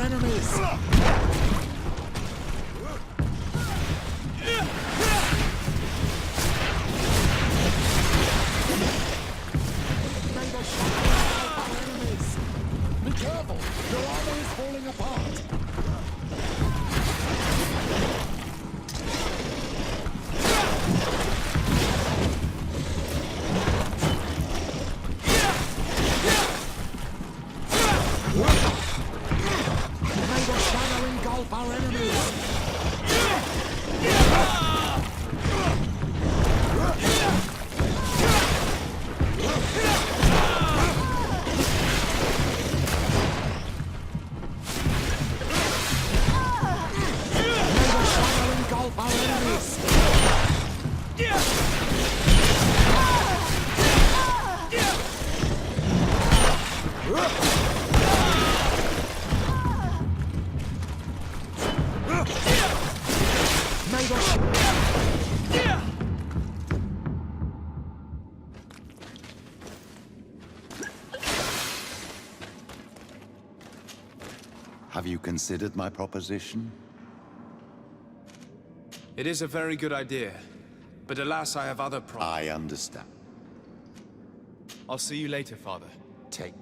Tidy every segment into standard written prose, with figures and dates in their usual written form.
enemies. Have you considered my proposition? It is a very good idea, but alas, I have other problems. I understand. I'll see you later, Father. Take.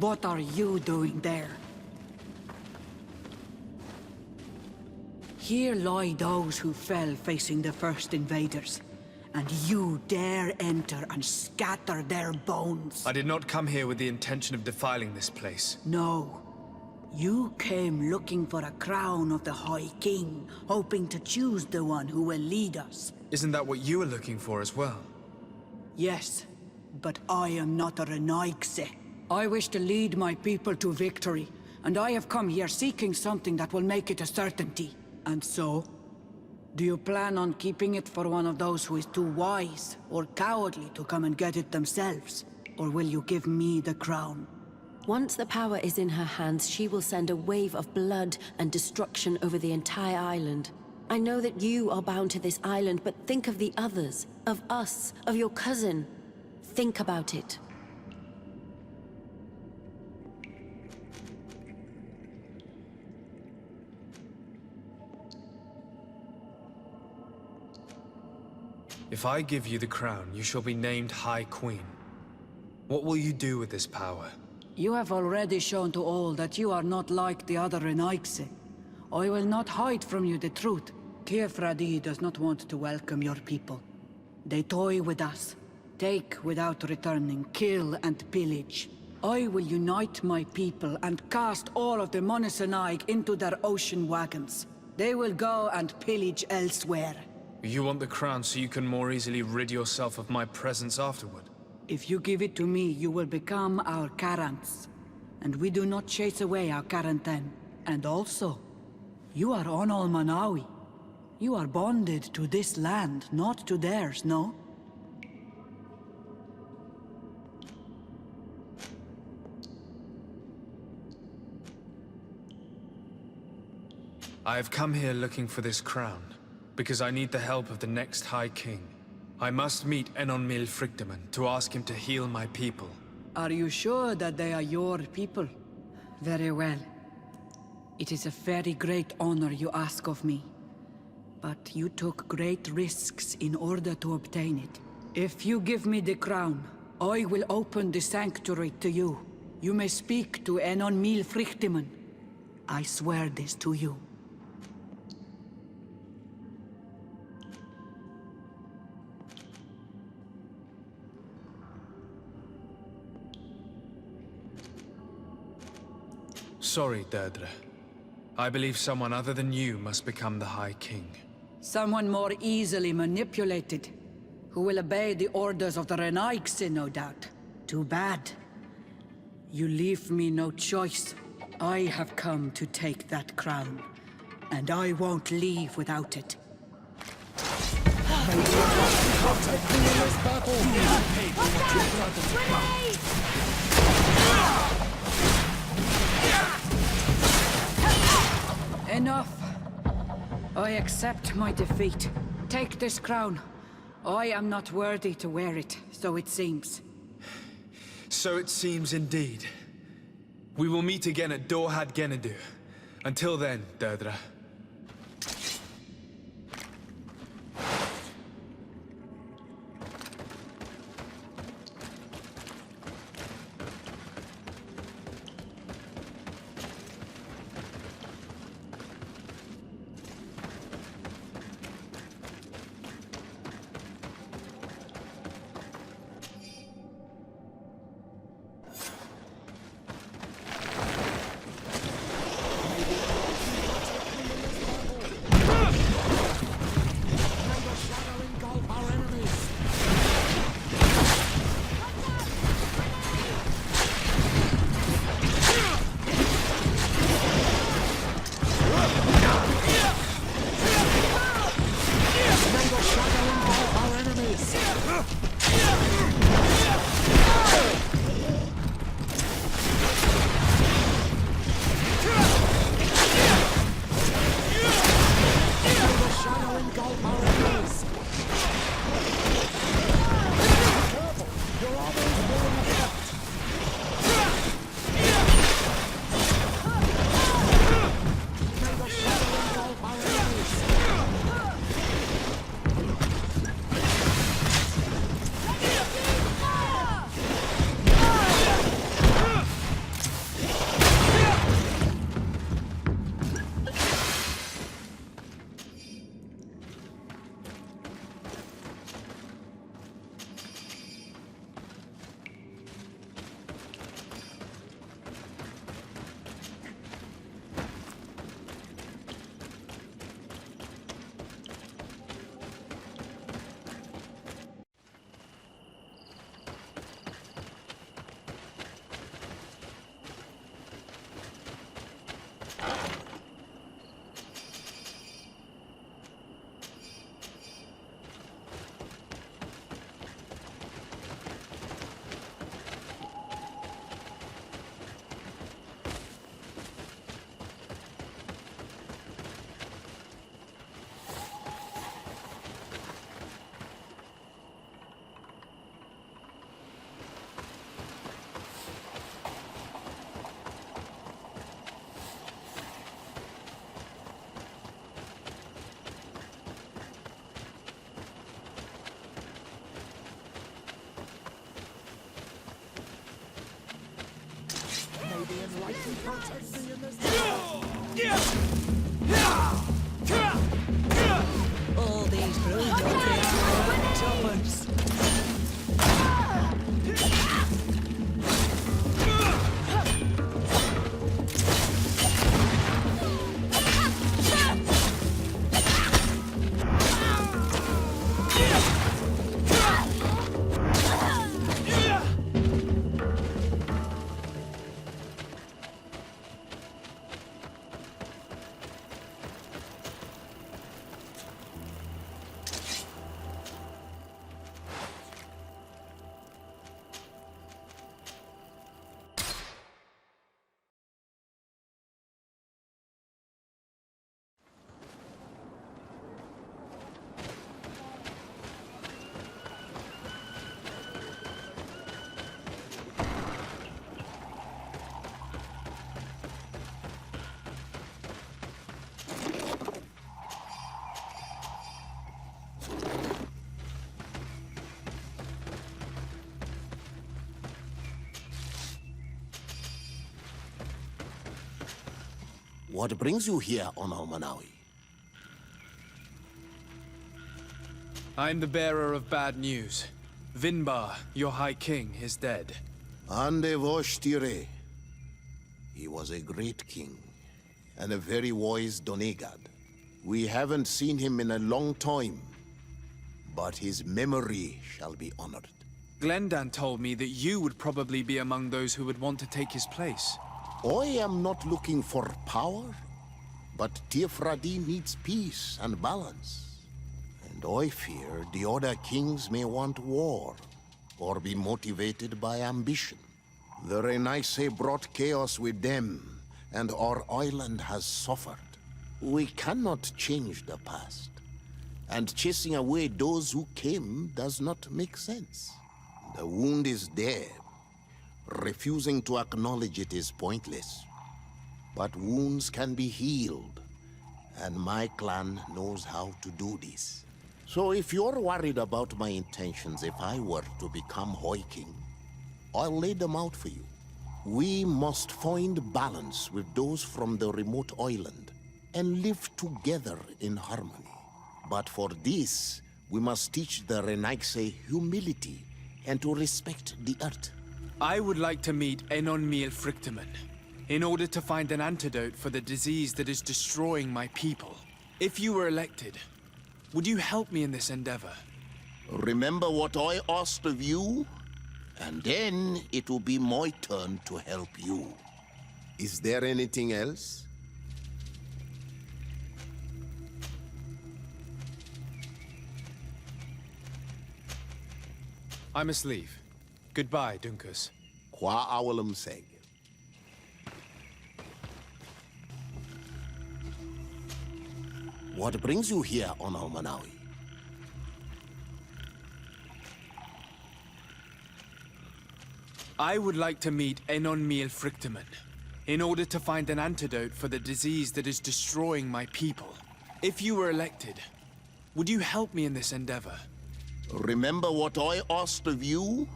What are you doing there? Here lie those who fell facing the first invaders, and you dare enter and scatter their bones. I did not come here with the intention of defiling this place. No. You came looking for a crown of the High King, hoping to choose the one who will lead us. Isn't that what you were looking for as well? Yes, but I am not a Renaigse. I wish to lead my people to victory, and I have come here seeking something that will make it a certainty. And so? Do you plan on keeping it for one of those who is too wise or cowardly to come and get it themselves? Or will you give me the crown? Once the power is in her hands, she will send a wave of blood and destruction over the entire island. I know that you are bound to this island, but think of the others, of us, of your cousin. Think about it. If I give you the crown, you shall be named High Queen. What will you do with this power? You have already shown to all that you are not like the other Renaigse. I will not hide from you the truth. Kefradi does not want to welcome your people. They toy with us, take without returning, kill and pillage. I will unite my people and cast all of the Monesenaig into their ocean wagons. They will go and pillage elsewhere. You want the crown so you can more easily rid yourself of my presence afterward? If you give it to me, you will become our Karants. And we do not chase away our Karanten. And also, you are on Manawi. You are bonded to this land, not to theirs, no? I have come here looking for this crown, because I need the help of the next High King. I must meet Enonmil Frichteman to ask him to heal my people. Are you sure that they are your people? Very well. It is a very great honor you ask of me. But you took great risks in order to obtain it. If you give me the crown, I will open the sanctuary to you. You may speak to Enonmil Frichteman. I swear this to you. Sorry, Deirdre. I believe someone other than you must become the High King. Someone more easily manipulated, who will obey the orders of the Renaigse, no doubt. Too bad. You leave me no choice. I have come to take that crown, and I won't leave without it. Enough. I accept my defeat. Take this crown. I am not worthy to wear it, so it seems. So it seems indeed. We will meet again at Dorhad Genadu. Until then, Deirdre. All these broods are choppers. What brings you here on Almanawi? I'm the bearer of bad news. Vinbar, your High King, is dead. Ande Voshtire. He was a great king, and a very wise Donegad. We haven't seen him in a long time, but his memory shall be honored. Glendan told me that you would probably be among those who would want to take his place. I am not looking for power, but Tifradi needs peace and balance. And I fear the other kings may want war, or be motivated by ambition. The Renaise brought chaos with them, and our island has suffered. We cannot change the past, and chasing away those who came does not make sense. The wound is there. Refusing to acknowledge it is pointless. But wounds can be healed, and my clan knows how to do this. So if you're worried about my intentions if I were to become High King, I'll lay them out for you. We must find balance with those from the remote island and live together in harmony. But for this, we must teach the Renaise humility and to respect the earth. I would like to meet Enonmil Frictamen in order to find an antidote for the disease that is destroying my people. If you were elected, would you help me in this endeavor? Remember what I asked of you, and then it will be my turn to help you. Is there anything else? I must leave. Goodbye, Dunkus. Qua awalum seg. What brings you here on Almanawi? I would like to meet Enonmil Frictamen in order to find an antidote for the disease that is destroying my people. If you were elected, would you help me in this endeavor? Remember what I asked of you,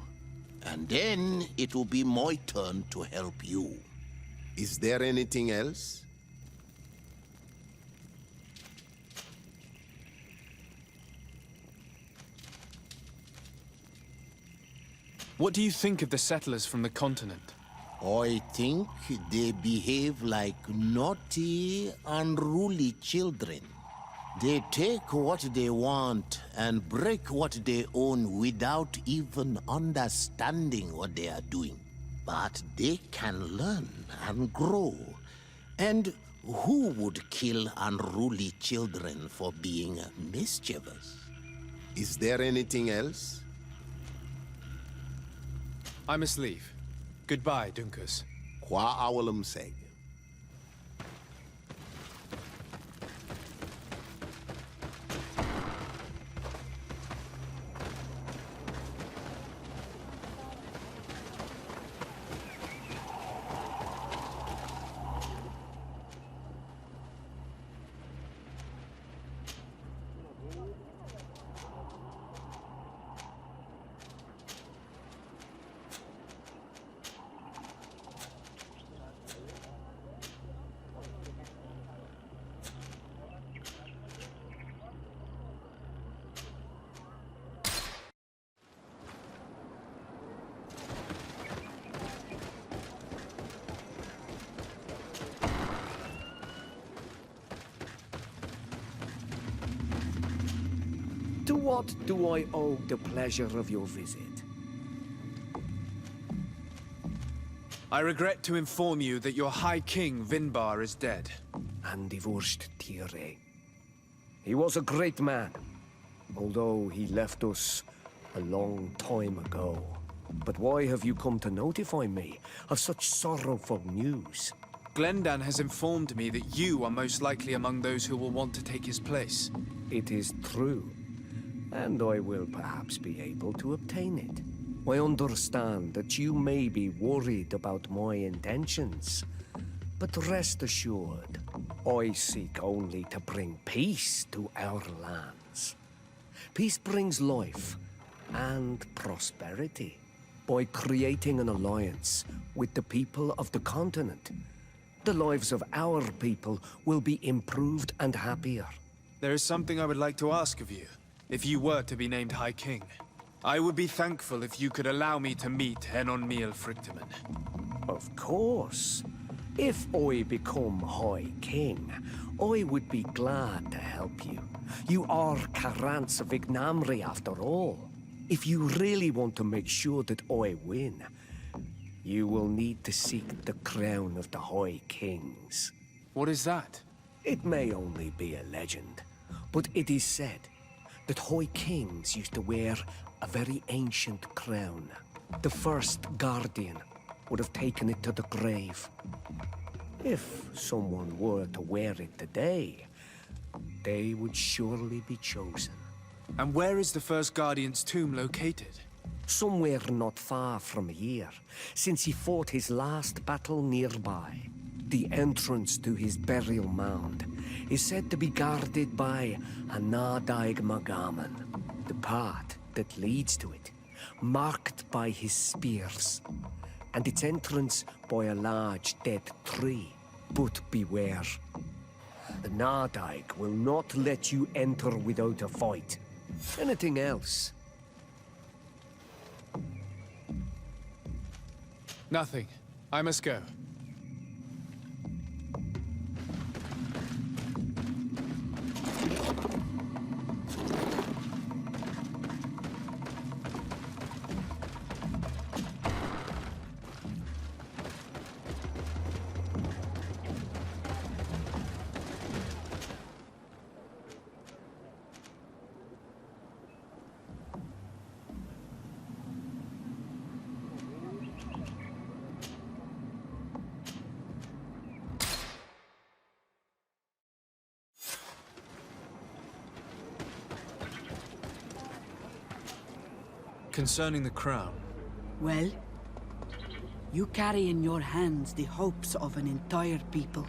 and then it will be my turn to help you. Is there anything else? What do you think of the settlers from the continent? I think they behave like naughty, unruly children. They take what they want and break what they own without even understanding what they are doing. But they can learn and grow. And who would kill unruly children for being mischievous? Is there anything else? I must leave. Goodbye, Dunkus. Qua awalum seg. what do I owe the pleasure of your visit? I regret to inform you that your High King, Vinbar, is dead. And divorced Tire. He was a great man, although he left us a long time ago. But why have you come to notify me of such sorrowful news? Glendan has informed me that you are most likely among those who will want to take his place. It is true, and I will perhaps be able to obtain it. I understand that you may be worried about my intentions, but rest assured, I seek only to bring peace to our lands. Peace brings life and prosperity by creating an alliance with the people of the continent. The lives of our people will be improved and happier. There is something I would like to ask of you, if you were to be named High King. I would be thankful if you could allow me to meet Enon Frichtemann. Of course. If I become High King, I would be glad to help you. You are Karant's Vignamri after all. If you really want to make sure that I win, you will need to seek the crown of the High Kings. What is that? It may only be a legend, but it is said that High Kings used to wear a very ancient crown. The first Guardian would have taken it to the grave. If someone were to wear it today, they would surely be chosen. And where is the first Guardian's tomb located? Somewhere not far from here, since he fought his last battle nearby. The entrance to his burial mound is said to be guarded by a Nadaig Magaman, the path that leads to it, marked by his spears, and its entrance by a large dead tree. But beware. The Nadaig will not let you enter without a fight. Anything else? Nothing. I must go. Concerning the crown. Well, you carry in your hands the hopes of an entire people.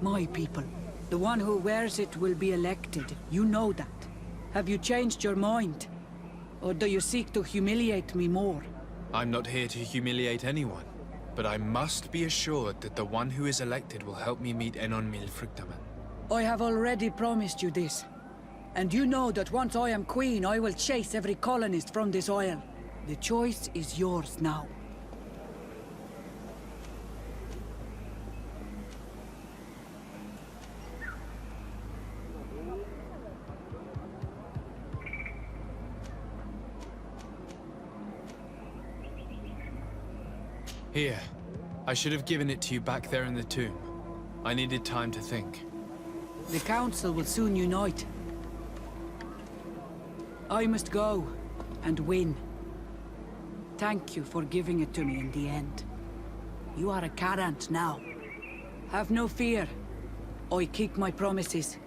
My people. The one who wears it will be elected. You know that. Have you changed your mind? Or do you seek to humiliate me more? I'm not here to humiliate anyone, but I must be assured that the one who is elected will help me meet Enon Frichtemann. I have already promised you this. And you know that once I am queen, I will chase every colonist from this isle. The choice is yours now. Here. I should have given it to you back there in the tomb. I needed time to think. The council will soon unite. I must go and win. Thank you for giving it to me in the end. You are a Karant now. Have no fear. I keep my promises.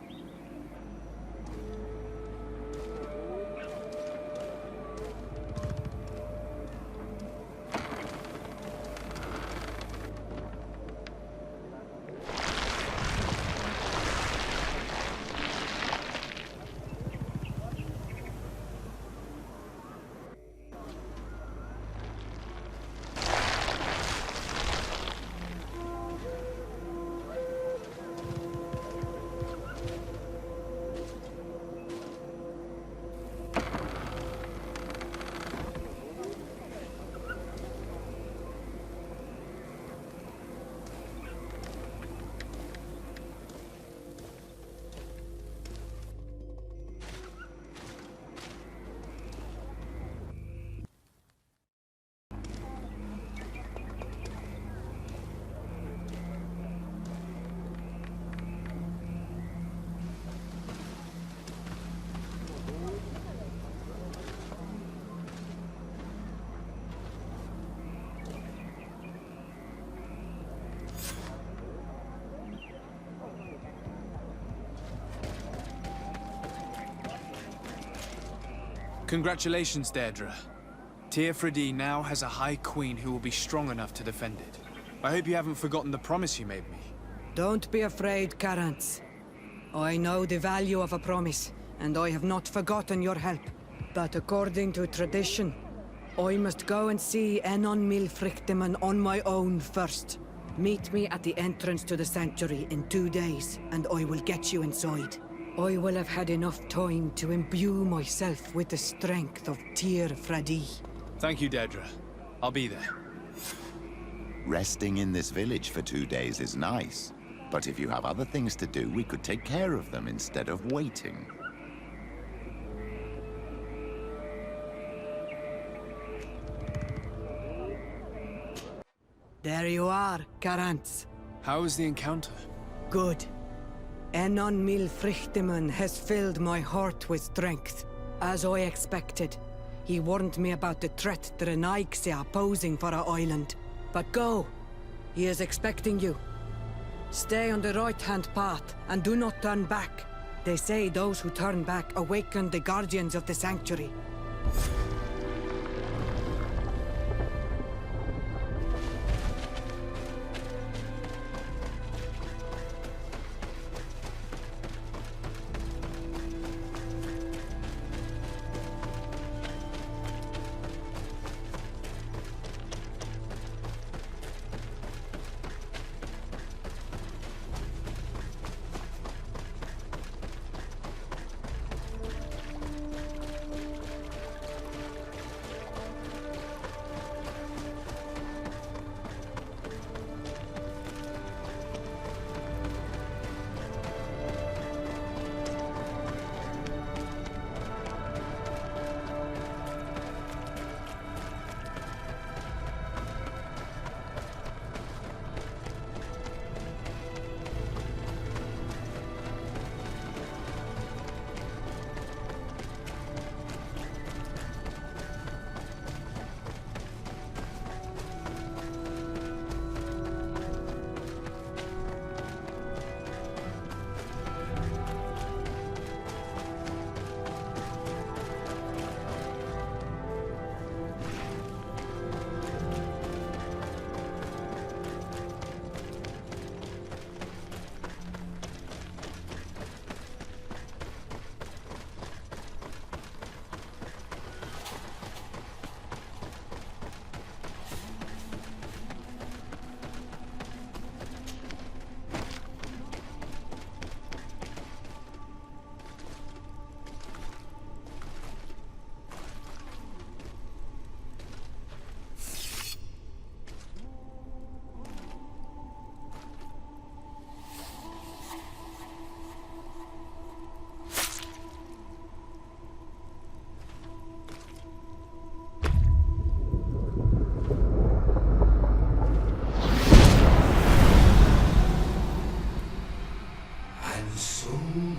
Congratulations, Deirdre. Teofradi now has a High Queen who will be strong enough to defend it. I hope you haven't forgotten the promise you made me. Don't be afraid, Carantz. I know the value of a promise, and I have not forgotten your help. But according to tradition, I must go and see Enon Milfrichteman on my own first. Meet me at the entrance to the sanctuary in 2 days, and I will get you inside. I will have had enough time to imbue myself with the strength of Teofradi. Thank you, Deirdre. I'll be there. Resting in this village for 2 days is nice, but if you have other things to do, we could take care of them instead of waiting. There you are, Carantz. How was the encounter? Good. Enon Milfrichteman has filled my heart with strength. As I expected, he warned me about the threat the Renaigse are posing for our island. But go! He is expecting you. Stay on the right-hand path and do not turn back. They say those who turn back awaken the guardians of the sanctuary.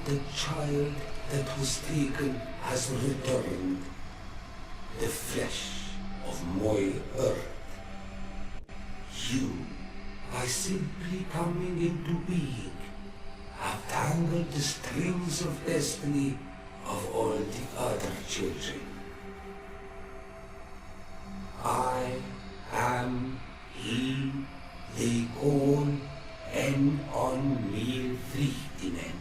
The child that was taken has returned, the flesh of my earth. You, by simply coming into being, have tangled the strings of destiny of all the other children. I am he they call Enon Milfrichteman.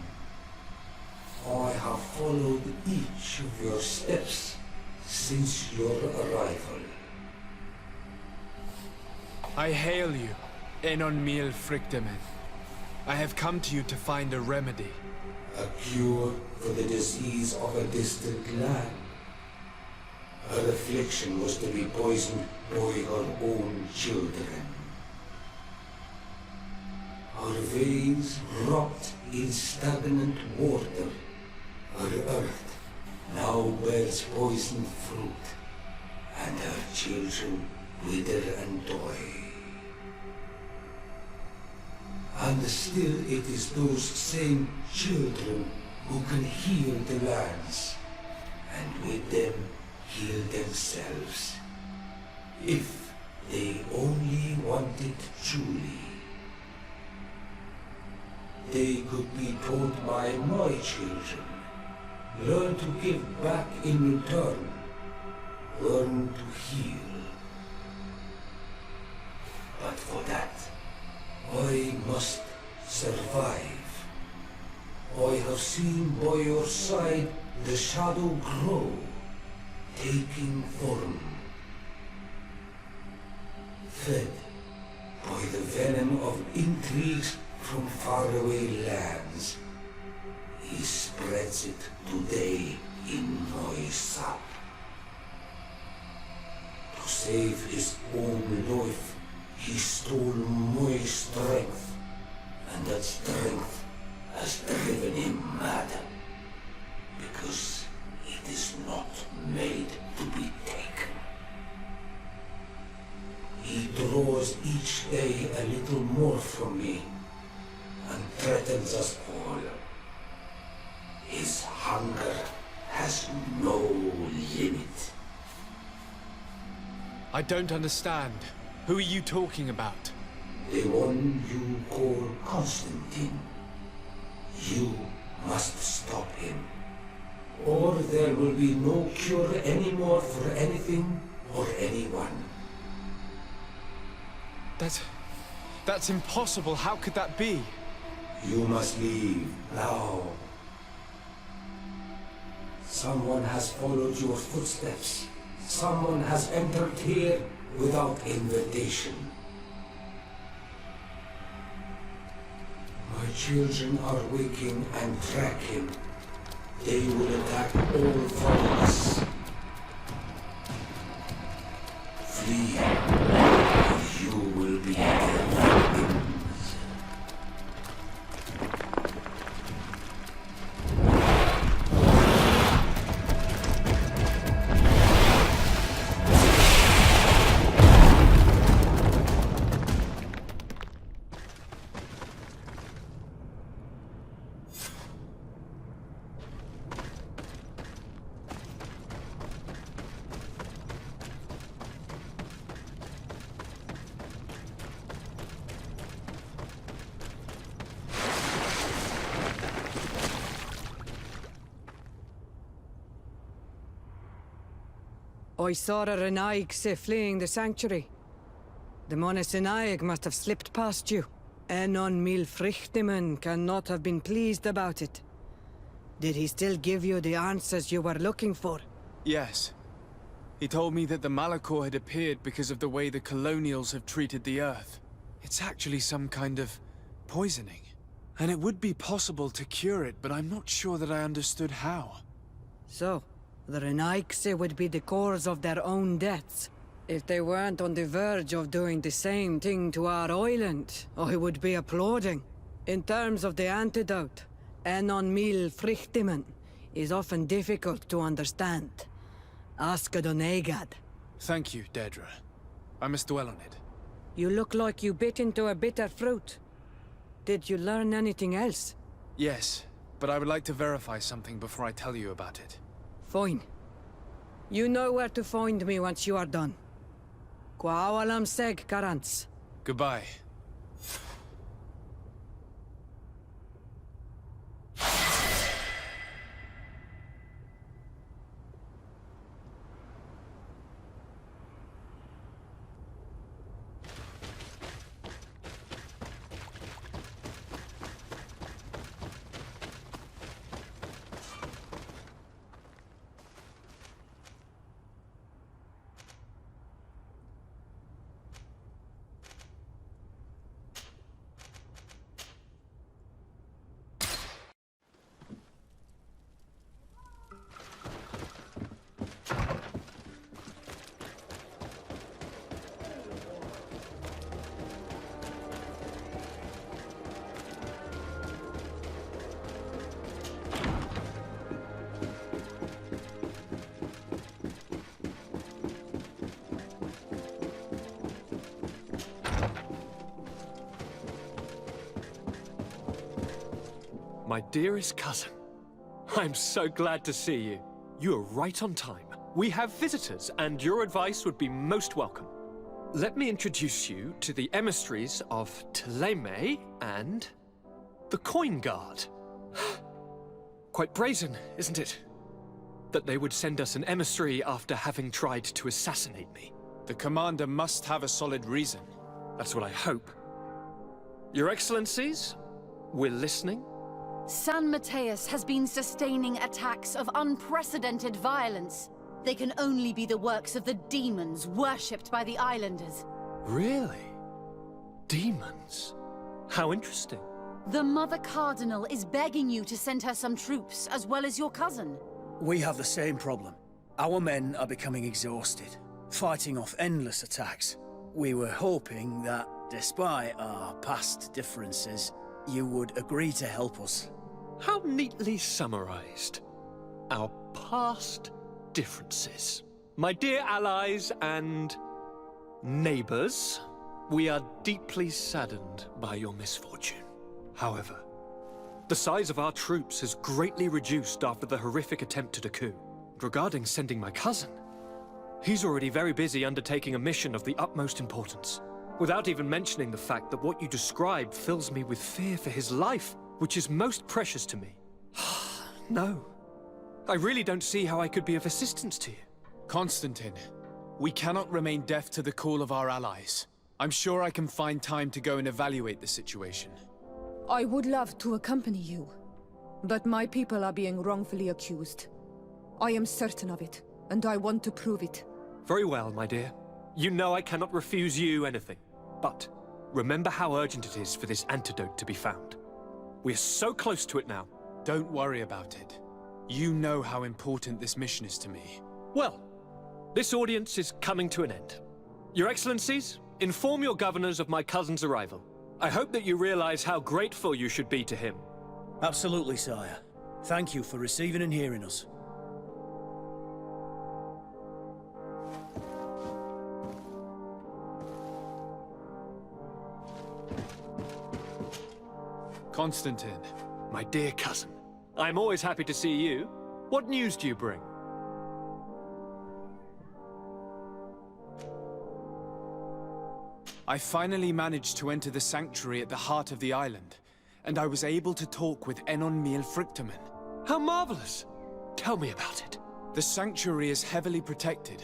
I have followed each of your steps since your arrival. I hail you, Enon Milfrichteman. I have come to you to find a remedy. A cure for the disease of a distant land. Her affliction was to be poisoned by her own children. Her veins rot in stagnant water. Her earth now bears poisoned fruit, and her children wither and die. And still it is those same children who can heal the lands, and with them heal themselves, if they only want it truly. They could be taught by my children, Learn to give back in return. Learn to heal. But for that, I must survive. I have seen by your side the shadow grow, taking form. Fed by the venom of intrigues from faraway lands, he spreads it today in my sap. To save his own life, he stole my strength, and that strength has driven him mad. Because it is not made to be taken. He draws each day a little more from me, and threatens us all. His hunger has no limit. I don't understand. Who are you talking about? The one you call Constantine. You must stop him, or there will be no cure anymore for anything or anyone. That's impossible. How could that be? You must leave now. Someone has followed your footsteps. Someone has entered here without invitation. My children are waking and tracking. They will attack all from us. Flee, or you will be their victims. I saw a Renaigse fleeing the sanctuary. The Monesenaig must have slipped past you. Enon Mil Frichtimen cannot have been pleased about it. Did he still give you the answers you were looking for? Yes. He told me that the Malachor had appeared because of the way the colonials have treated the Earth. It's actually some kind of poisoning. And it would be possible to cure it, but I'm not sure that I understood how. So, the Renaigse would be the cause of their own deaths. If they weren't on the verge of doing the same thing to our island, I would be applauding. In terms of the antidote, Enon Mil Frichtimen is often difficult to understand. Ask Adonegad. Thank you, Dedra. I must dwell on it. You look like you bit into a bitter fruit. Did you learn anything else? Yes, but I would like to verify something before I tell you about it. Fine. You know where to find me once you are done. Quawalam seg, Karants. Goodbye. My dearest cousin, I'm so glad to see you. You are right on time. We have visitors, and your advice would be most welcome. Let me introduce you to the emissaries of Ptolemy and the Coin Guard. Quite brazen, isn't it? that they would send us an emissary after having tried to assassinate me. The commander must have a solid reason. That's what I hope. Your Excellencies, we're listening. San Mateus has been sustaining attacks of unprecedented violence. They can only be the works of the demons worshipped by the islanders. Really? Demons? How interesting. The Mother Cardinal is begging you to send her some troops, as well as your cousin. We have the same problem. Our men are becoming exhausted, fighting off endless attacks. We were hoping that, despite our past differences, you would agree to help us. How neatly summarized. Our past differences. My dear allies and neighbors, we are deeply saddened by your misfortune. However, the size of our troops has greatly reduced after the horrific attempt at a coup. Regarding sending my cousin, he's already very busy undertaking a mission of the utmost importance, without even mentioning the fact that what you described fills me with fear for his life, which is most precious to me. No. I really don't see how I could be of assistance to you. Constantine, we cannot remain deaf to the call of our allies. I'm sure I can find time to go and evaluate the situation. I would love to accompany you, but my people are being wrongfully accused. I am certain of it, and I want to prove it. Very well, my dear. You know I cannot refuse you anything. But remember how urgent it is for this antidote to be found. We're so close to it now. Don't worry about it. You know how important this mission is to me. Well, this audience is coming to an end. Your Excellencies, inform your governors of my cousin's arrival. I hope that you realize how grateful you should be to him. Absolutely, sire. Thank you for receiving and hearing us. Constantine. My dear cousin, I'm always happy to see you. What news do you bring? I finally managed to enter the sanctuary at the heart of the island, and I was able to talk with Enon Miel Frictamen. How marvelous! Tell me about it. The sanctuary is heavily protected.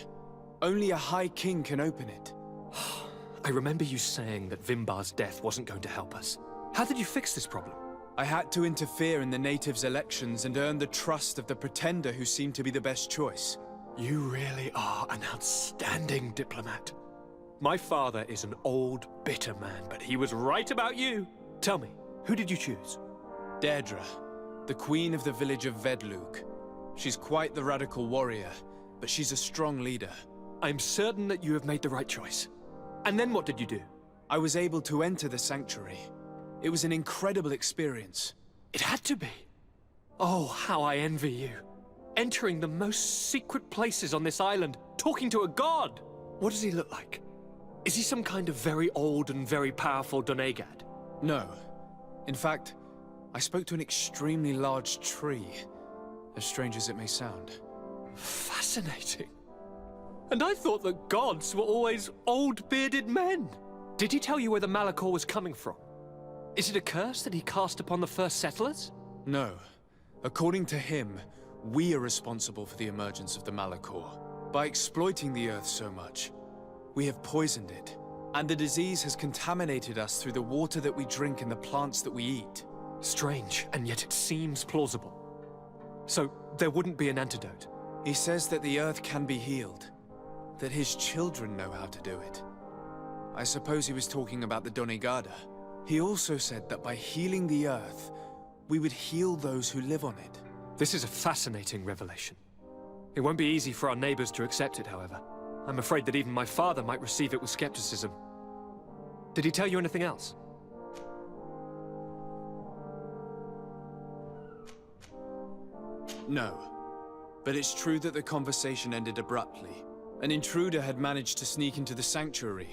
Only a High King can open it. I remember you saying that Vimbar's death wasn't going to help us. How did you fix this problem? I had to interfere in the natives' elections and earn the trust of the pretender who seemed to be the best choice. You really are an outstanding diplomat. My father is an old, bitter man, but he was right about you. Tell me, who did you choose? Deirdre, the queen of the village of Vedluk. She's quite the radical warrior, but she's a strong leader. I'm certain that you have made the right choice. And then what did you do? I was able to enter the sanctuary. It was an incredible experience. It had to be. Oh, how I envy you. Entering the most secret places on this island, talking to a god. What does he look like? Is he some kind of very old and very powerful Donegad? No. In fact, I spoke to an extremely large tree, as strange as it may sound. Fascinating. And I thought that gods were always old, bearded men. Did he tell you where the Malachor was coming from? Is it a curse that he cast upon the first settlers? No. According to him, we are responsible for the emergence of the Malachor. By exploiting the Earth so much, we have poisoned it, and the disease has contaminated us through the water that we drink and the plants that we eat. Strange, and yet it seems plausible. So, there wouldn't be an antidote? He says that the Earth can be healed, that his children know how to do it. I suppose he was talking about the Donegada. He also said that by healing the Earth, we would heal those who live on it. This is a fascinating revelation. It won't be easy for our neighbors to accept it, however. I'm afraid that even my father might receive it with skepticism. Did he tell you anything else? No. But it's true that the conversation ended abruptly. An intruder had managed to sneak into the sanctuary,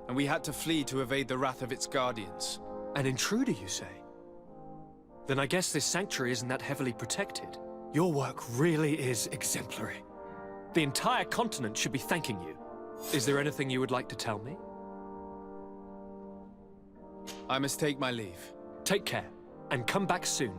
and we had to flee to evade the wrath of its guardians. An intruder, you say? Then I guess this sanctuary isn't that heavily protected. Your work really is exemplary. The entire continent should be thanking you. Is there anything you would like to tell me? I must take my leave. Take care, and come back soon.